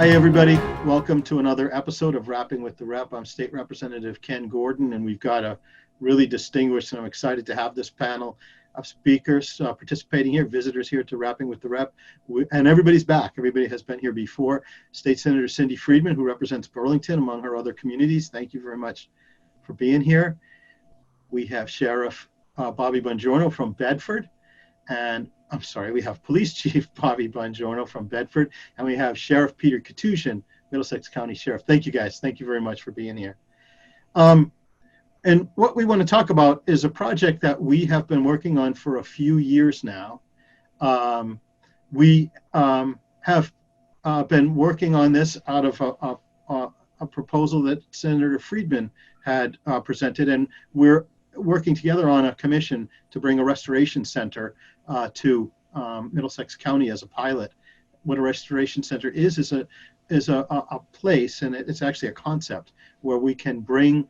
Hi, everybody. Welcome to another episode of Rapping with the Rep. I'm State Representative Ken Gordon, and we've got a really distinguished, and I'm excited to have this panel of speakers participating here, visitors here to Rapping with the Rep. And everybody's back. Everybody has been here before. State Senator Cindy Friedman, who represents Burlington among her other communities. Thank you very much for being here. We have Sheriff Bobby Bongiorno from Bedford, and we have Police Chief Bobby Bongiorno from Bedford, and we have Sheriff Peter Koutoujian, Middlesex County Sheriff. Thank you, guys. Thank you very much for being here. And what we want to talk about is a project that we have been working on for a few years now. We have been working on this out of a proposal that Senator Friedman had presented, and we're working together on a commission to bring a restoration center to Middlesex County as a pilot. What a restoration center is a place, and it's actually a concept where we can bring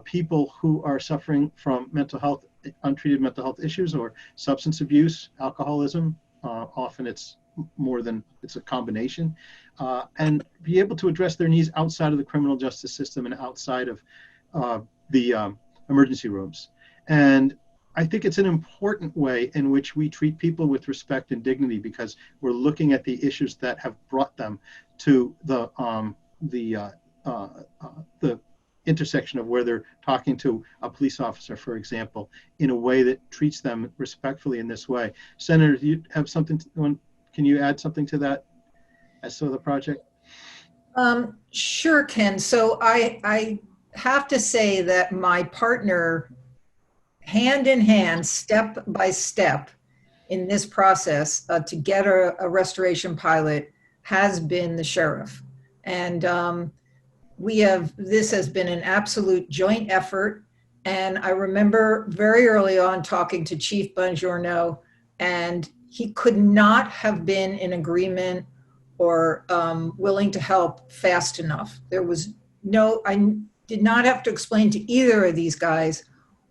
people who are suffering from mental health, untreated mental health issues, or substance abuse, alcoholism. Often it's a combination, and be able to address their needs outside of the criminal justice system and outside of the emergency rooms. And I think it's an important way in which we treat people with respect and dignity, because we're looking at the issues that have brought them to the intersection of where they're talking to a police officer, for example, in a way that treats them respectfully in this way. Senator, do you have something? Can you add something to that as to the project? Sure, Ken. So I have to say that my partner, hand in hand, step by step in this process to get a restoration pilot has been the sheriff. And this has been an absolute joint effort. And I remember very early on talking to Chief Bongiorno, and he could not have been in agreement or willing to help fast enough. I did not have to explain to either of these guys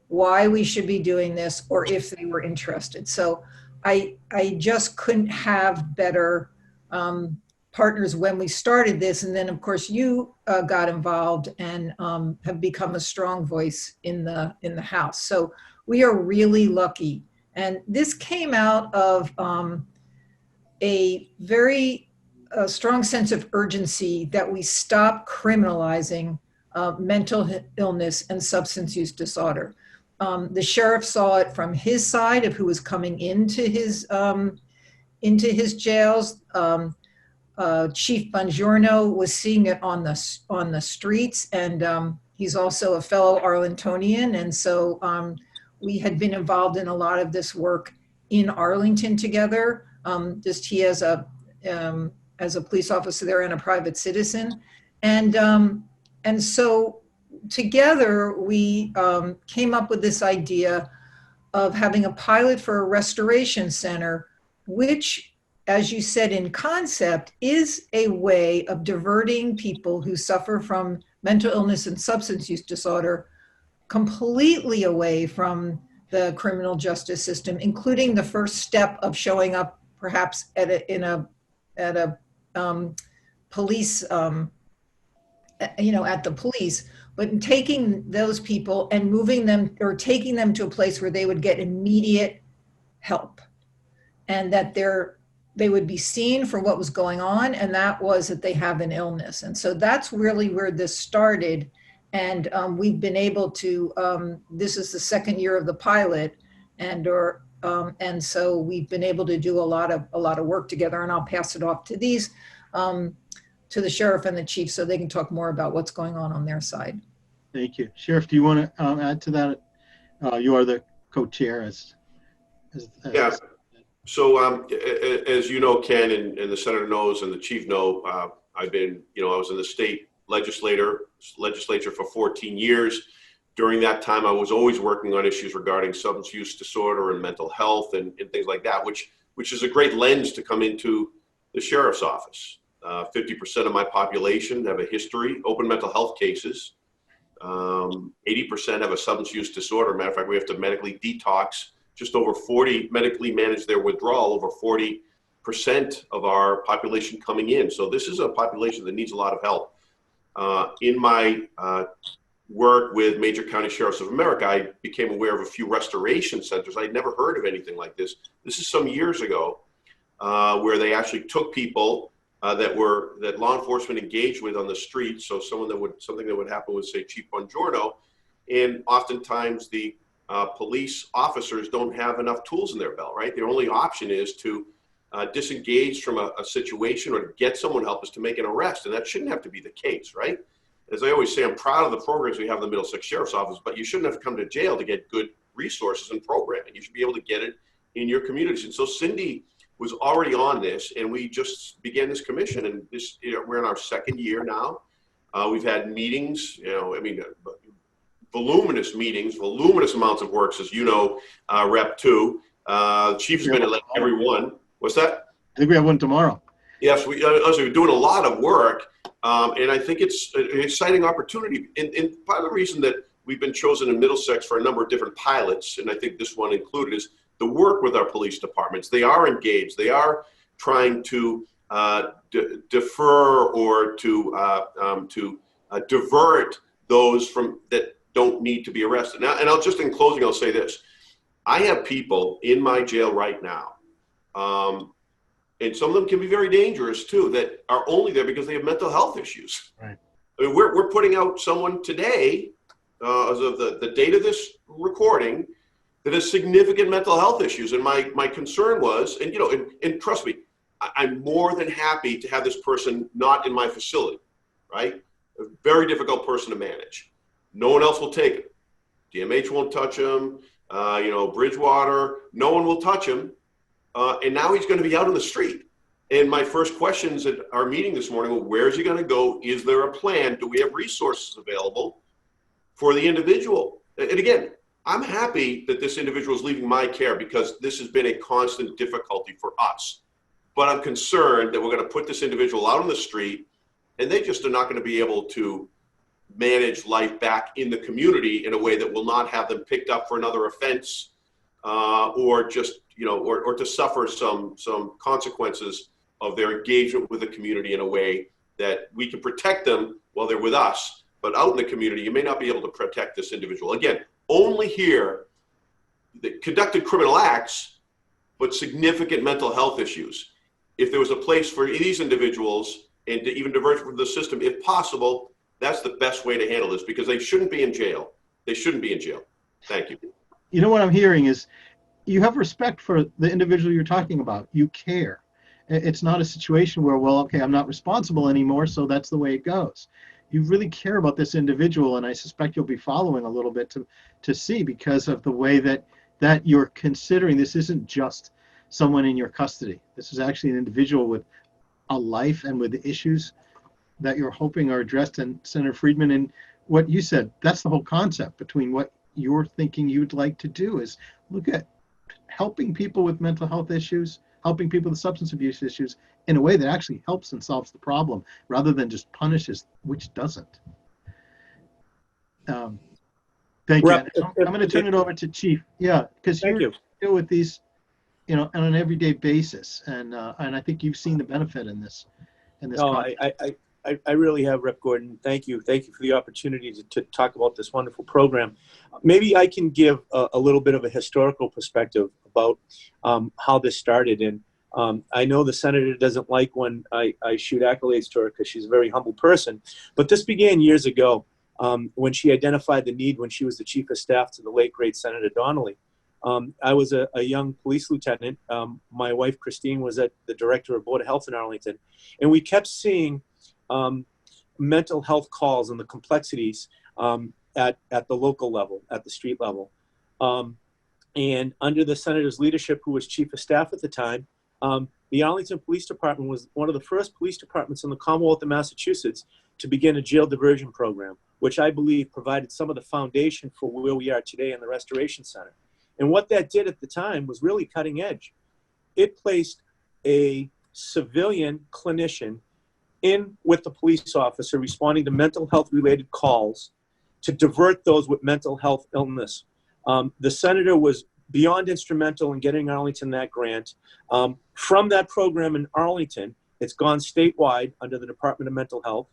why we should be doing this or if they were interested. So I just couldn't have better partners when we started this. And then of course you got involved and have become a strong voice in the House. So we are really lucky. And this came out of a very strong sense of urgency that we stop criminalizing mental illness and substance use disorder. The sheriff saw it from his side of who was coming into his jails. Chief Bongiorno was seeing it on the streets, and he's also a fellow Arlingtonian, and so we had been involved in a lot of this work in Arlington together. Just he as a police officer there and a private citizen, and so together we came up with this idea of having a pilot for a restoration center, which, as you said, in concept, is a way of diverting people who suffer from mental illness and substance use disorder completely away from the criminal justice system, including the first step of showing up perhaps at a police, at the police, but taking those people and moving them or taking them to a place where they would get immediate help, and that they would be seen for what was going on, and that was that they have an illness. And so that's really where this started. And we've been able to, this is the second year of the pilot, and so we've been able to do a lot of work together, and I'll pass it off to these, to the sheriff and the chief so they can talk more about what's going on their side. Thank you. Sheriff, do you want to add to that? You are the co-chair. Yeah. So as you know, Ken, and the senator knows and the chief know, I was in the state legislature for 14 years. During that time, I was always working on issues regarding substance use disorder and mental health and things like that, which is a great lens to come into the sheriff's office. 50% of my population have a history, open mental health cases. 80% have a substance use disorder. Matter of fact, we have to medically detox just over 40, medically manage their withdrawal, over 40 of our population coming in. So this is a population that needs a lot of help. In my work with Major County Sheriffs of America, I became aware of a few restoration centers. I'd never heard of anything like this. This is some years ago, where they actually took people that law enforcement engaged with on the street. So something that would happen with, say, Chief Bongiorno, and oftentimes the police officers don't have enough tools in their belt, right? Their only option is to disengage from a situation or to get someone help is to make an arrest, and that shouldn't have to be the case, right? As I always say, I'm proud of the programs we have in the Middlesex Sheriff's Office, but you shouldn't have to come to jail to get good resources and programming. You should be able to get it in your communities. And so Cindy was already on this, and we just began this commission, and this, we're in our second year now. We've had meetings, voluminous meetings, voluminous amounts of works, as you know, Rep. 2. The chief's been at every one. What's that? I think we have one tomorrow. Yes, we're doing a lot of work, and I think it's an exciting opportunity. And part of the reason that we've been chosen in Middlesex for a number of different pilots, and I think this one included, is the work with our police departments. They are engaged. They are trying to defer or to divert those from that don't need to be arrested. Now, and I'll just in closing, I'll say this: I have people in my jail right now, and some of them can be very dangerous too, that are only there because they have mental health issues. Right. I mean, we're putting out someone today, as of the date of this recording, that has significant mental health issues. And my concern was, and trust me, I'm more than happy to have this person not in my facility, right? A very difficult person to manage. No one else will take it. DMH won't touch him. Bridgewater, no one will touch him. And now he's going to be out on the street. And my first questions at our meeting this morning were, where is he going to go? Is there a plan? Do we have resources available for the individual? And again, I'm happy that this individual is leaving my care because this has been a constant difficulty for us. But I'm concerned that we're going to put this individual out on the street and they just are not going to be able to manage life back in the community in a way that will not have them picked up for another offense, or just, or to suffer some consequences of their engagement with the community in a way that we can protect them while they're with us. But out in the community, you may not be able to protect this individual. Again, only here that conducted criminal acts, but significant mental health issues. If there was a place for these individuals and to even divert from the system, if possible, that's the best way to handle this, because they shouldn't be in jail. They shouldn't be in jail. Thank you. You know what I'm hearing is you have respect for the individual you're talking about. You care. It's not a situation where, well, okay, I'm not responsible anymore, so that's the way it goes. You really care about this individual, and I suspect you'll be following a little bit to see, because of the way that you're considering this isn't just someone in your custody. This is actually an individual with a life and with the issues that you're hoping are addressed. And Senator Friedman, and what you said, that's the whole concept between what you're thinking you'd like to do is look at helping people with mental health issues, helping people with substance abuse issues in a way that actually helps and solves the problem rather than just punishes, which doesn't. Thank you. I'm going to turn it over to Chief. Yeah, because you deal with these, on an everyday basis, and I think you've seen the benefit in this. No, I really have, Rep. Gordon. Thank you for the opportunity to talk about this wonderful program. Maybe I can give a little bit of a historical perspective about how this started. And I know the senator doesn't like when I shoot accolades to her because she's a very humble person. But this began years ago when she identified the need when she was the chief of staff to the late, great Senator Donnelly. I was a young police lieutenant. My wife, Christine, was the director of Board of Health in Arlington. And we kept seeing mental health calls and the complexities at the local level, at the street level. And under the senator's leadership, who was chief of staff at the time, the Arlington Police Department was one of the first police departments in the Commonwealth of Massachusetts to begin a jail diversion program, which I believe provided some of the foundation for where we are today in the Restoration Center. And what that did at the time was really cutting edge. It placed a civilian clinician in with the police officer responding to mental health related calls to divert those with mental health illness. The senator was beyond instrumental in getting Arlington that grant. From that program in Arlington, it's gone statewide under the Department of Mental Health.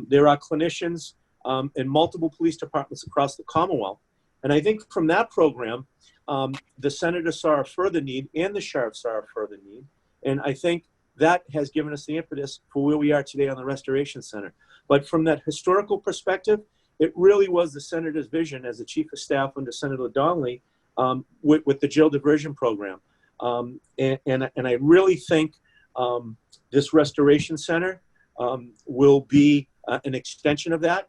There are clinicians in multiple police departments across the Commonwealth. And I think from that program, the senator saw a further need and the sheriff saw a further need. And I think that has given us the impetus for where we are today on the Restoration Center. But from that historical perspective, it really was the senator's vision as the chief of staff under Senator Donnelly with the jail diversion program. And I really think this Restoration Center will be an extension of that.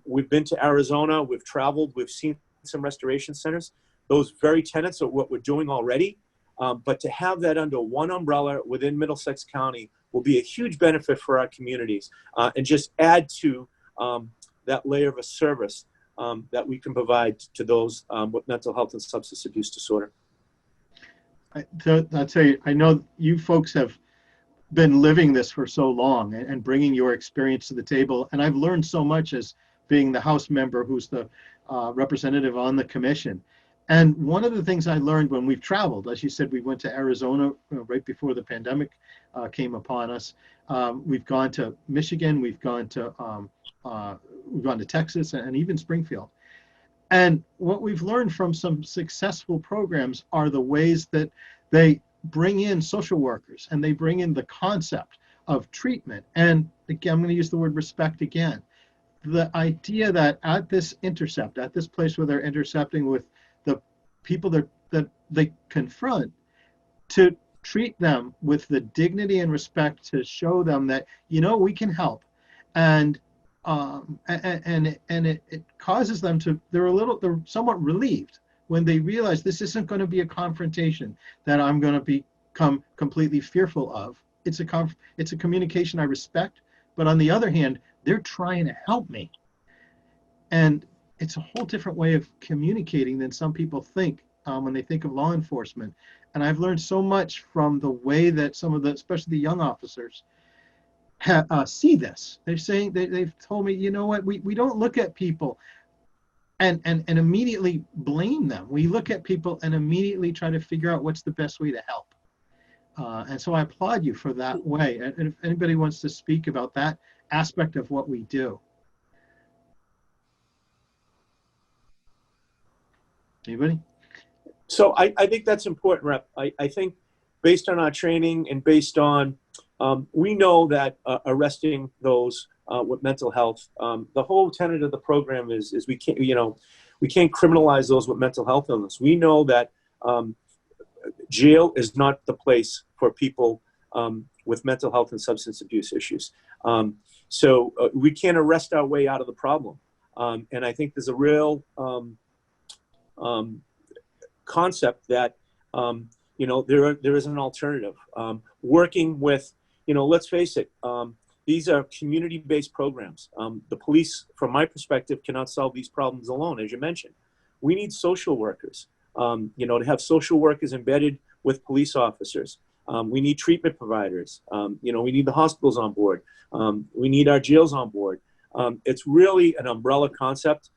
We've been to Arizona, we've traveled, we've seen some restoration centers. Those very tenets are what we're doing already. But to have that under one umbrella within Middlesex County will be a huge benefit for our communities and just add to that layer of a service that we can provide to those with mental health and substance abuse disorder. I'd say, I know you folks have been living this for so long and bringing your experience to the table. And I've learned so much as being the House member who's the representative on the commission. And one of the things I learned when we've traveled, as you said, we went to Arizona right before the pandemic came upon us. We've gone to Michigan, we've gone to Texas, and even Springfield. And what we've learned from some successful programs are the ways that they bring in social workers and they bring in the concept of treatment. And again, I'm going to use the word respect again. The idea that at this intercept, at this place where they're intercepting with the people that they confront, to treat them with the dignity and respect, to show them that, you know, we can help. And it causes them to, they're somewhat relieved when they realize this isn't going to be a confrontation that I'm going to become completely fearful of. It's a communication I respect, but on the other hand, they're trying to help me. And it's a whole different way of communicating than some people think when they think of law enforcement. And I've learned so much from the way that some of the, especially the young officers, see this. They're saying, they've told me, you know what, we don't look at people and immediately blame them. We look at people and immediately try to figure out what's the best way to help. And so I applaud you for that way. And if anybody wants to speak about that aspect of what we do. Anybody? So I think that's important, Rep. I think based on our training and based on, we know that arresting those with mental health, the whole tenet of the program is we can't criminalize those with mental health illness. We know that jail is not the place for people with mental health and substance abuse issues. So we can't arrest our way out of the problem. And I think there's a real concept that, there is an alternative. Working with, let's face it, these are community-based programs. The police, from my perspective, cannot solve these problems alone, as you mentioned. We need social workers, to have social workers embedded with police officers. We need treatment providers. We need the hospitals on board. We need our jails on board. It's really an umbrella concept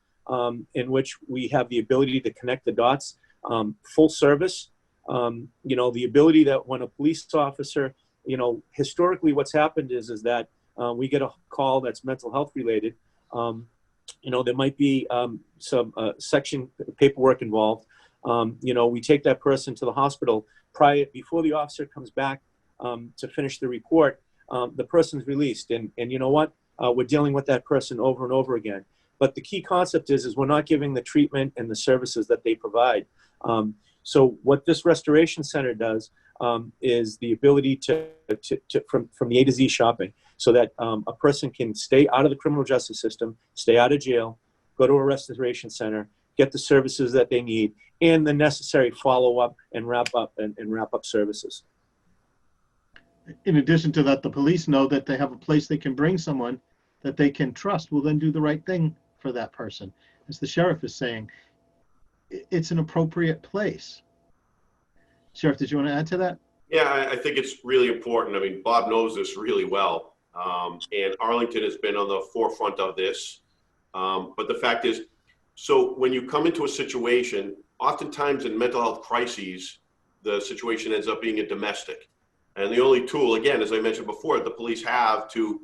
in which we have the ability to connect the dots, full service, the ability that when a police officer, historically what's happened is that we get a call that's mental health related. There might be some section paperwork involved. We take that person to the hospital before the officer comes back to finish the report. The person's released, and you know what? We're dealing with that person over and over again. But the key concept is we're not giving the treatment and the services that they provide. So what this Restoration Center does is the ability to from the A to Z shopping, so that a person can stay out of the criminal justice system, stay out of jail, go to a restoration center, get the services that they need, and the necessary follow-up and wrap up services. In addition to that, the police know that they have a place they can bring someone that they can trust will then do the right thing for that person. As the sheriff is saying, it's an appropriate place. Sheriff, did you want to add to that? Yeah, I think it's really important. I mean, Bob knows this really well. And Arlington has been on the forefront of this. But the fact is, so when you come into a situation, oftentimes in mental health crises, the situation ends up being a domestic. And the only tool, again, as I mentioned before, the police have to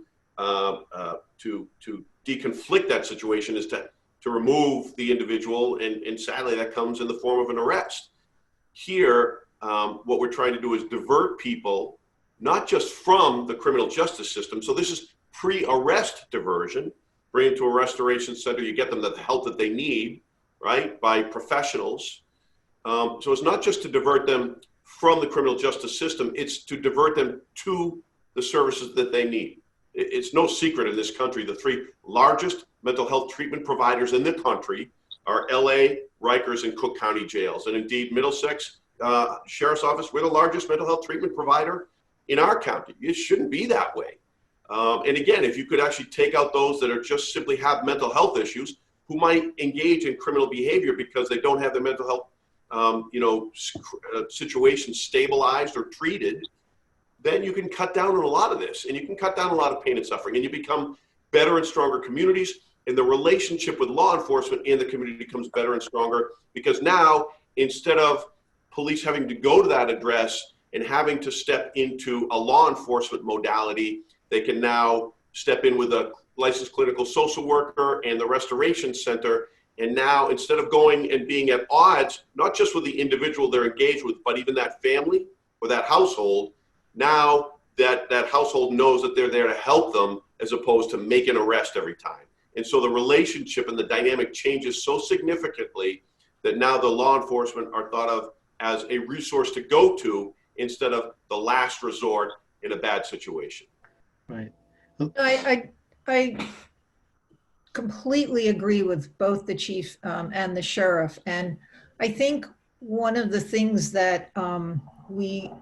deconflict that situation is to remove the individual, and sadly that comes in the form of an arrest. Here, what we're trying to do is divert people, not just from the criminal justice system. So this is pre-arrest diversion. Bring them to a restoration center, you get them the help that they need, right, by professionals. So it's not just to divert them from the criminal justice system, it's to divert them to the services that they need. It's no secret in this country, the three largest mental health treatment providers in the country are LA, Rikers, and Cook County jails. And indeed, Middlesex Sheriff's Office, we're the largest mental health treatment provider in our county. It shouldn't be that way. And again, if you could actually take out those that are just simply have mental health issues, who might engage in criminal behavior because they don't have their mental health situation stabilized or treated, then you can cut down on a lot of this, and you can cut down a lot of pain and suffering, and you become better and stronger communities, and the relationship with law enforcement in the community becomes better and stronger, because now, instead of police having to go to that address and having to step into a law enforcement modality, they can now step in with a licensed clinical social worker and the restoration center. And now, instead of going and being at odds, not just with the individual they're engaged with, but even that family or that household, now that household knows that they're there to help them as opposed to make an arrest every time. And so the relationship and the dynamic changes so significantly that now the law enforcement are thought of as a resource to go to instead of the last resort in a bad situation. Right. I completely agree with both the chief and the sheriff. And I think one of the things that we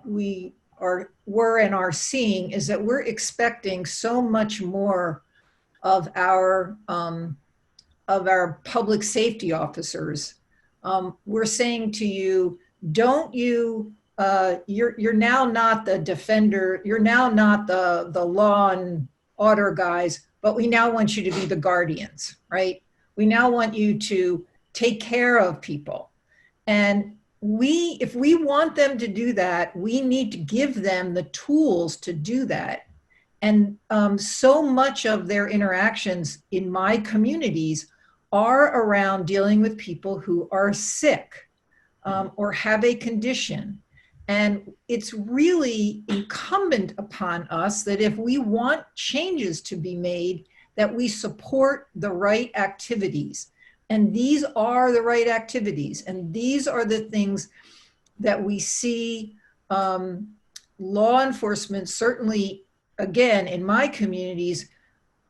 were and are seeing is that we're expecting so much more of our public safety officers. We're saying to you, don't you, you're now not the defender, you're now not the law and order guys, but we now want you to be the guardians, right? We now want you to take care of people. And if we want them to do that, we need to give them the tools to do that. And so much of their interactions in my communities are around dealing with people who are sick or have a condition. And it's really incumbent upon us that if we want changes to be made, that we support the right activities. And these are the right activities. And these are the things that we see law enforcement, certainly, again, in my communities,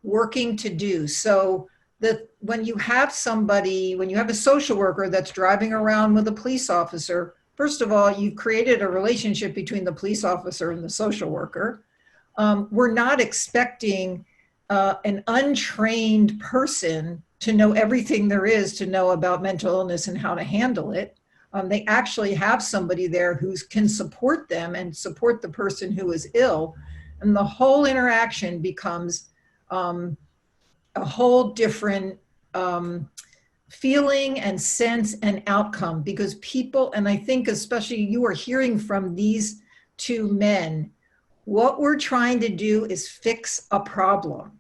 working to do. So that when you have a social worker that's driving around with a police officer, first of all, you've created a relationship between the police officer and the social worker. We're not expecting an untrained person to know everything there is to know about mental illness and how to handle it. They actually have somebody there who can support them and support the person who is ill. And the whole interaction becomes a whole different feeling and sense and outcome, because people, and I think especially you are hearing from these two men, what we're trying to do is fix a problem.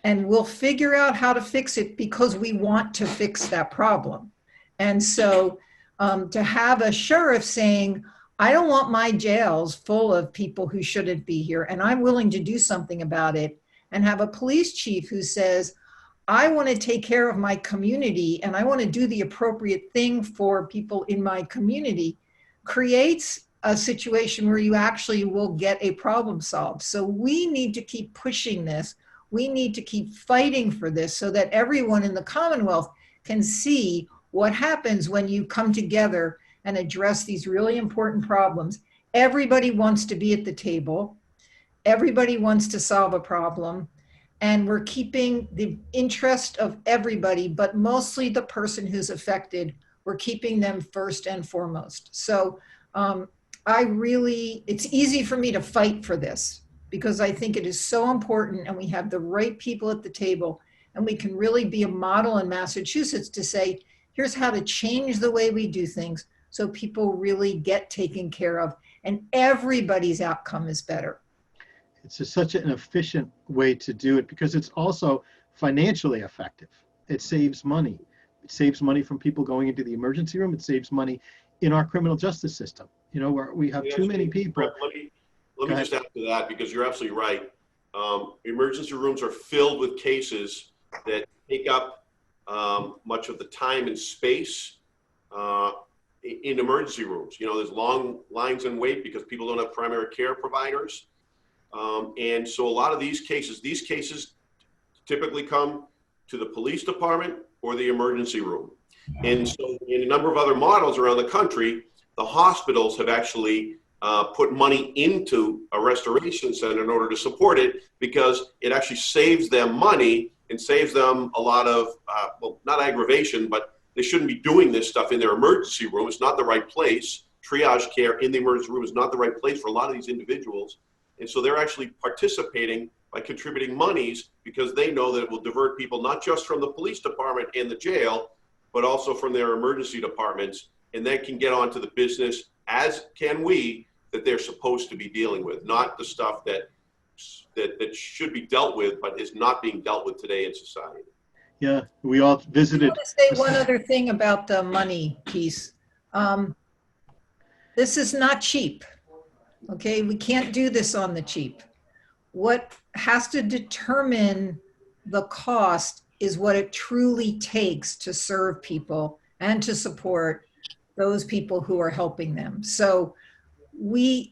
And we'll figure out how to fix it because we want to fix that problem. And so to have a sheriff saying, I don't want my jails full of people who shouldn't be here, and I'm willing to do something about it, and have a police chief who says, I want to take care of my community and I want to do the appropriate thing for people in my community, creates a situation where you actually will get a problem solved. So we need to keep pushing this. We need to keep fighting for this so that everyone in the Commonwealth can see what happens when you come together and address these really important problems. Everybody wants to be at the table. Everybody wants to solve a problem. And we're keeping the interest of everybody, but mostly the person who's affected, we're keeping them first and foremost. So it's easy for me to fight for this because I think it is so important, and we have the right people at the table, and we can really be a model in Massachusetts to say, Here's how to change the way we do things so people really get taken care of and everybody's outcome is better. It's just such an efficient way to do it because it's also financially effective. It saves money. It saves money from people going into the emergency room. It saves money in our criminal justice system. You know, where we have too many people. Let me just add to that, because you're absolutely right. Emergency rooms are filled with cases that take up much of the time and space in emergency rooms. You know, there's long lines and wait because people don't have primary care providers. And so a lot of these cases typically come to the police department or the emergency room. And so in a number of other models around the country, the hospitals have actually put money into a restoration center in order to support it, because it actually saves them money and saves them a lot of, well, not aggravation, but they shouldn't be doing this stuff in their emergency room. It's not the right place. Triage care in the emergency room is not the right place for a lot of these individuals. And so they're actually participating by contributing monies because they know that it will divert people not just from the police department and the jail, but also from their emergency departments. And they can get onto the business, as can we, that they're supposed to be dealing with, not the stuff that should be dealt with, but is not being dealt with today in society. Yeah, we all visited. I want to say one other thing about the money piece. This is not cheap. Okay, we can't do this on the cheap. What has to determine the cost is what it truly takes to serve people and to support those people who are helping them. So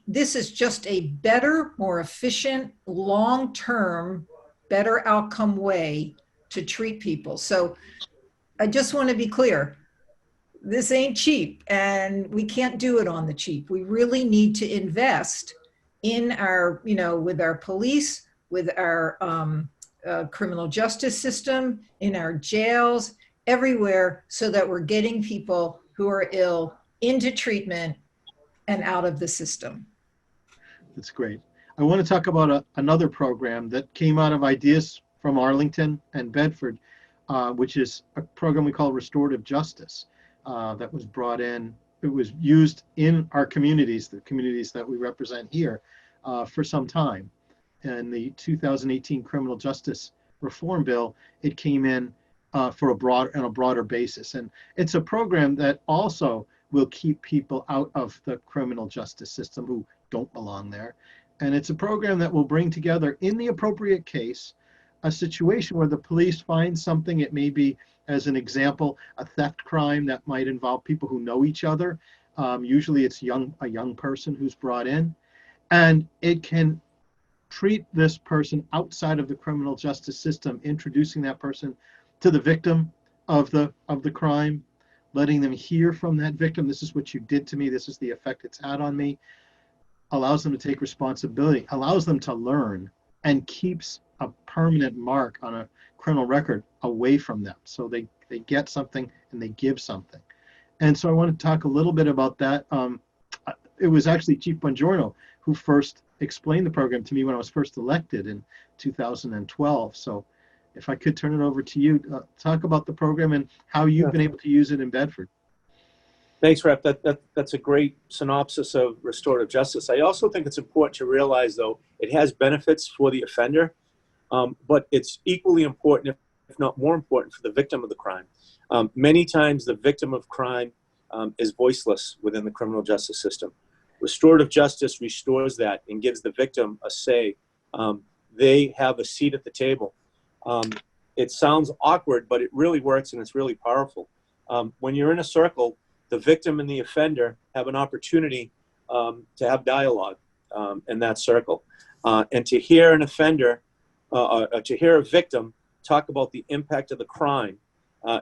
this is just a better, more efficient, long-term, better outcome way to treat people. So I just want to be clear. This ain't cheap, and we can't do it on the cheap. We really need to invest in our, you know, with our police, with our criminal justice system, in our jails, everywhere, so that we're getting people who are ill into treatment and out of the system. That's great. I want to talk about another program that came out of ideas from Arlington and Bedford, which is a program we call Restorative Justice. That was brought in. It was used in our communities, the communities that we represent here, for some time. In the 2018 Criminal Justice Reform Bill, it came in for a broader basis, and it's a program that also will keep people out of the criminal justice system who don't belong there. And it's a program that will bring together, in the appropriate case, a situation where the police find something. It may be, as an example, a theft crime that might involve people who know each other. Usually it's a young person who's brought in, and it can treat this person outside of the criminal justice system, introducing that person to the victim of the crime, letting them hear from that victim, this is what you did to me, this is the effect it's had on me, allows them to take responsibility, allows them to learn, and keeps a permanent mark on a criminal record away from them. So they get something and they give something. And so I want to talk a little bit about that. It was actually Chief Bongiorno who first explained the program to me when I was first elected in 2012. So if I could turn it over to you, talk about the program and how you've been able to use it in Bedford. Thanks, Rep. That's a great synopsis of restorative justice. I also think it's important to realize, though, it has benefits for the offender, but it's equally important, if not more important, for the victim of the crime. Many times the victim of crime is voiceless within the criminal justice system. Restorative justice restores that and gives the victim a say. They have a seat at the table. It sounds awkward, but it really works, and it's really powerful. When you're in a circle, the victim and the offender have an opportunity to have dialogue in that circle. And to hear an offender, to hear a victim talk about the impact of the crime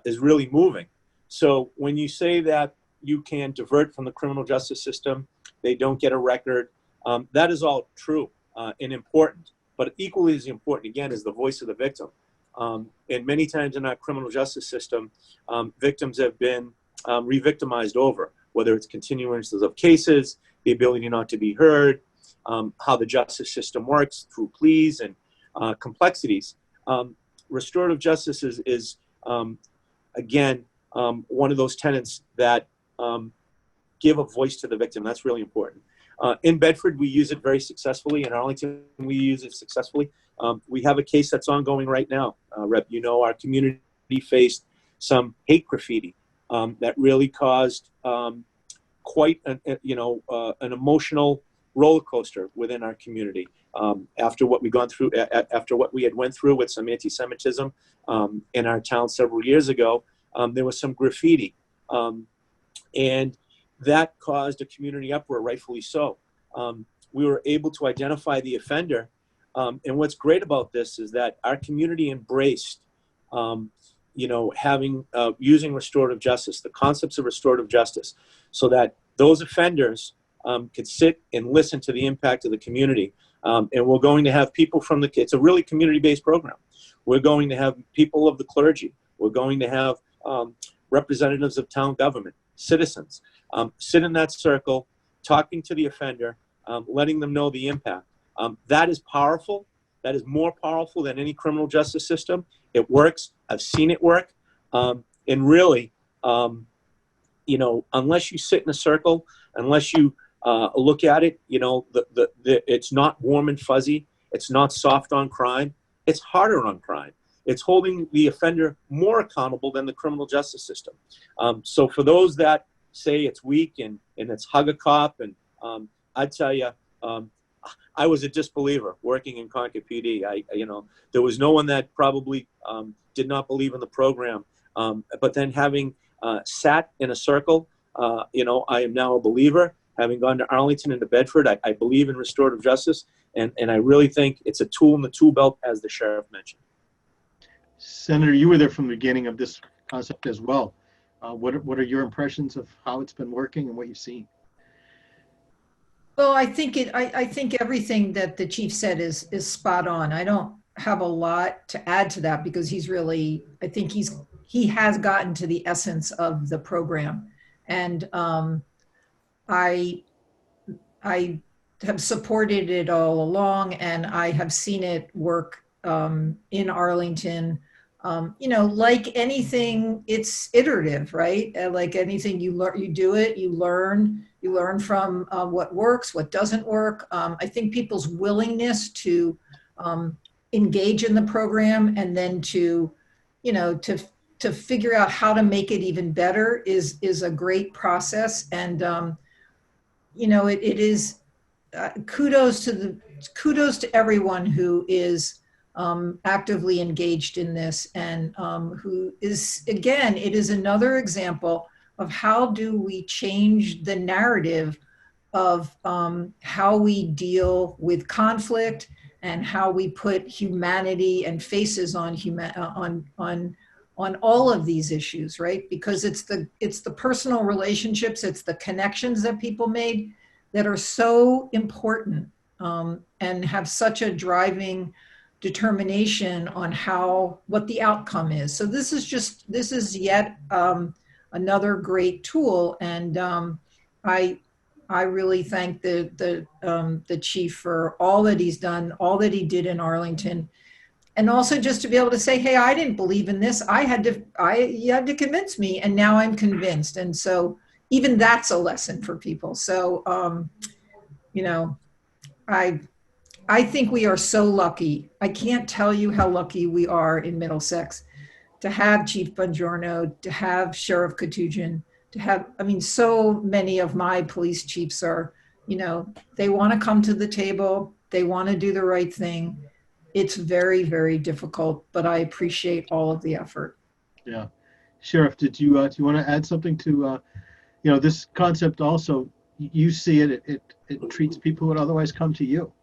is really moving. So when you say that you can divert from the criminal justice system, they don't get a record, that is all true and important. But equally as important, again, is the voice of the victim. And many times in our criminal justice system, victims have been re-victimized over, whether it's continuances of cases, the ability not to be heard, how the justice system works through pleas and complexities. Restorative justice is again, one of those tenets that give a voice to the victim. That's really important. In Bedford, we use it very successfully. In Arlington, we use it successfully. We have a case that's ongoing right now. Rep, you know, our community faced some hate graffiti that really caused quite an emotional roller coaster within our community. After what we had went through with some anti-Semitism in our town several years ago, there was some graffiti, and that caused a community uproar, rightfully so. We were able to identify the offender, and what's great about this is that our community embraced, using restorative justice, the concepts of restorative justice, so that those offenders could sit and listen to the impact of the community. And we're going to have people from it's a really community-based program. We're going to have people of the clergy. We're going to have representatives of town government, citizens, sit in that circle, talking to the offender, letting them know the impact. That is powerful. That is more powerful than any criminal justice system. It works. I've seen it work. And really, unless you sit in a circle, unless you look at it, it's not warm and fuzzy. It's not soft on crime. It's harder on crime. It's holding the offender more accountable than the criminal justice system. So for those that say it's weak and it's hug a cop, and I tell you, I was a disbeliever working in Concord PD. There was no one that probably did not believe in the program. But then having sat in a circle, I am now a believer. Having gone to Arlington and to Bedford, I believe in restorative justice, and I really think it's a tool in the tool belt, as the sheriff mentioned. Senator, you were there from the beginning of this concept as well. What are your impressions of how it's been working and what you've seen? Well, I think everything that the chief said is spot on. I don't have a lot to add to that because he has gotten to the essence of the program, and I have supported it all along, and I have seen it work in Arlington. Like anything, it's iterative, right? Like anything, you do it, you learn from what works, what doesn't work. I think people's willingness to engage in the program and then to figure out how to make it even better is a great process. And it is kudos to everyone who is actively engaged in this, and who is, again, it is another example of how do we change the narrative of how we deal with conflict and how we put humanity and faces on all of these issues, right? Because it's the personal relationships, it's the connections that people made that are so important, and have such a driving determination on what the outcome is. So this is yet another great tool, and I really thank the chief for all that he's done, all that he did in Arlington, and also just to be able to say, hey, I didn't believe in this. You had to convince me, and now I'm convinced. And so even that's a lesson for people. So I think we are so lucky. I can't tell you how lucky we are in Middlesex to have Chief Bongiorno, to have Sheriff Koutoujian, to have, so many of my police chiefs are, they want to come to the table. They want to do the right thing. It's very, very difficult, but I appreciate all of the effort. Yeah. Sheriff, do you want to add something to, this concept also? You see it treats people who would otherwise come to you.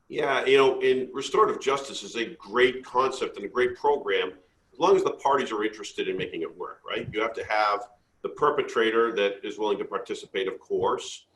Yeah, in restorative justice is a great concept and a great program, as long as the parties are interested in making it work, right? You have to have the perpetrator that is willing to participate, of course.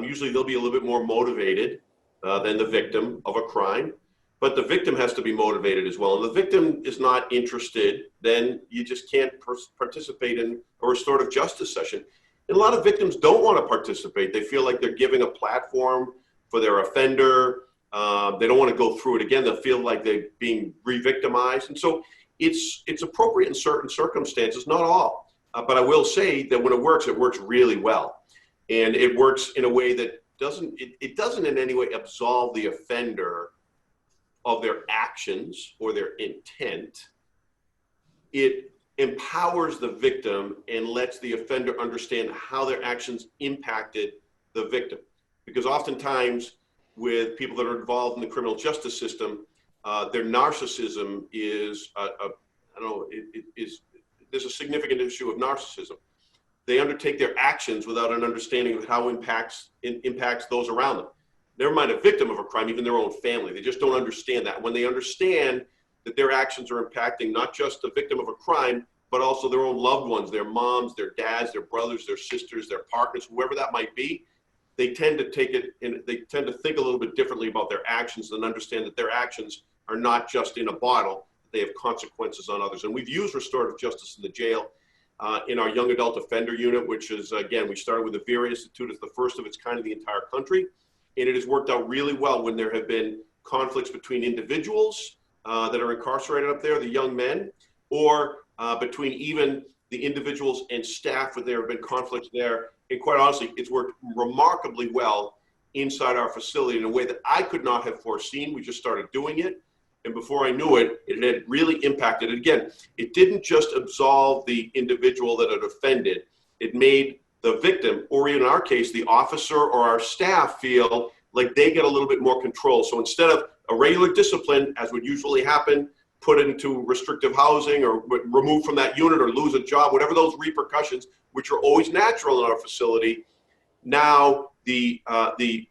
Usually they'll be a little bit more motivated than the victim of a crime, but the victim has to be motivated as well. And the victim is not interested, then you just can't participate in a restorative justice session. And a lot of victims don't want to participate. They feel like they're giving a platform for their offender. They don't want to go through it again. They'll feel like they're being re-victimized. And so it's appropriate in certain circumstances, not all. But I will say that when it works really well. And it works in a way that doesn't in any way absolve the offender of their actions or their intent. It empowers the victim and lets the offender understand how their actions impacted the victim. Because oftentimes with people that are involved in the criminal justice system, their narcissism is, there's a significant issue of narcissism. They undertake their actions without an understanding of how it impacts those around them. Never mind a victim of a crime, even their own family. They just don't understand that. When they understand that their actions are impacting not just the victim of a crime, but also their own loved ones, their moms, their dads, their brothers, their sisters, their partners, whoever that might be, they tend to take it and they tend to think a little bit differently about their actions and understand that their actions are not just in a bottle, they have consequences on others. And we've used restorative justice in the jail in our young adult offender unit, which is, again, we started with the Vera Institute. It's the first of its kind in the entire country. And it has worked out really well when there have been conflicts between individuals that are incarcerated up there, the young men, or between even the individuals and staff when there have been conflicts there. And quite honestly, it's worked remarkably well inside our facility in a way that I could not have foreseen. We just started doing it. And before I knew it, it had really impacted. Again, it didn't just absolve the individual that had offended. It made the victim, or in our case, the officer or our staff, feel like they get a little bit more control. So instead of a regular discipline, as would usually happen, put into restrictive housing or removed from that unit or lose a job, whatever those repercussions, which are always natural in our facility, now the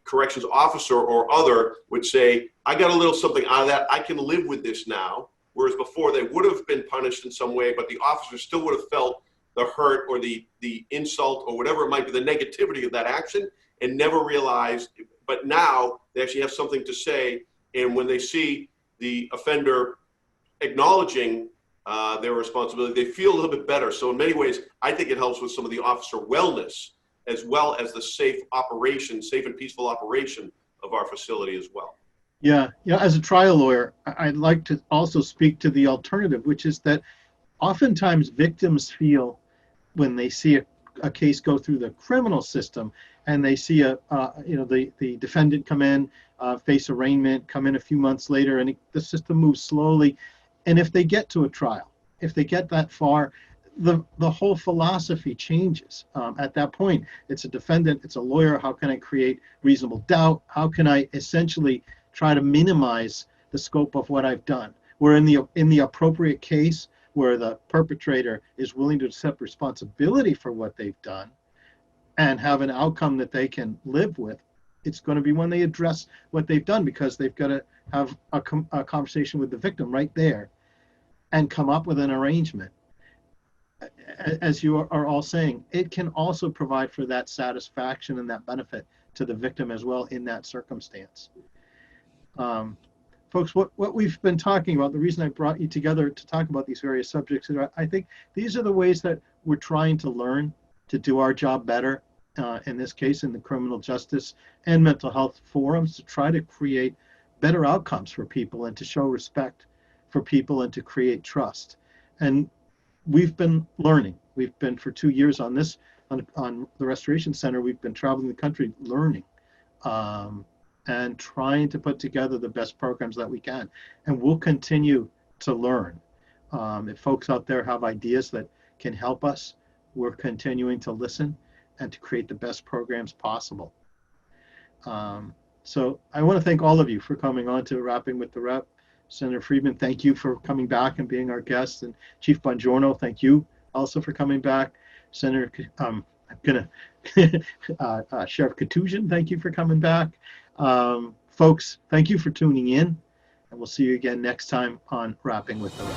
corrections officer or other would say, I got a little something out of that. I can live with this now. Whereas before they would have been punished in some way, but the officer still would have felt the hurt or the insult or whatever it might be, the negativity of that action, and never realized. But now they actually have something to say. And when they see the offender acknowledging their responsibility, they feel a little bit better. So in many ways, I think it helps with some of the officer wellness, as well as the safe and peaceful operation of our facility as well. Yeah, as a trial lawyer, I'd like to also speak to the alternative, which is that oftentimes victims feel when they see a case go through the criminal system and they see the defendant come in, face arraignment, come in a few months later, and the system moves slowly. And if they get to a trial, if they get that far, the whole philosophy changes. At that point, it's a defendant, it's a lawyer. How can I create reasonable doubt? How can I essentially try to minimize the scope of what I've done? Where in the appropriate case, where the perpetrator is willing to accept responsibility for what they've done and have an outcome that they can live with, it's going to be when they address what they've done, because they've got to have a conversation with the victim right there and come up with an arrangement. As you are all saying, it can also provide for that satisfaction and that benefit to the victim as well in that circumstance. Folks, what we've been talking about, the reason I brought you together to talk about these various subjects is I think these are the ways that we're trying to learn to do our job better, in this case in the criminal justice and mental health forums, to try to create better outcomes for people and to show respect for people and to create trust. And we've been learning. We've been for 2 years on this, on the Restoration Center, we've been traveling the country learning and trying to put together the best programs that we can. And we'll continue to learn. If folks out there have ideas that can help us, we're continuing to listen and to create the best programs possible. So I want to thank all of you for coming on to Rapping with the Rep. Senator Friedman, thank you for coming back and being our guest. And Chief Bongiorno, thank you also for coming back. Senator, Sheriff Koutoujian, thank you for coming back. Folks, thank you for tuning in, and we'll see you again next time on Rapping with the Rep.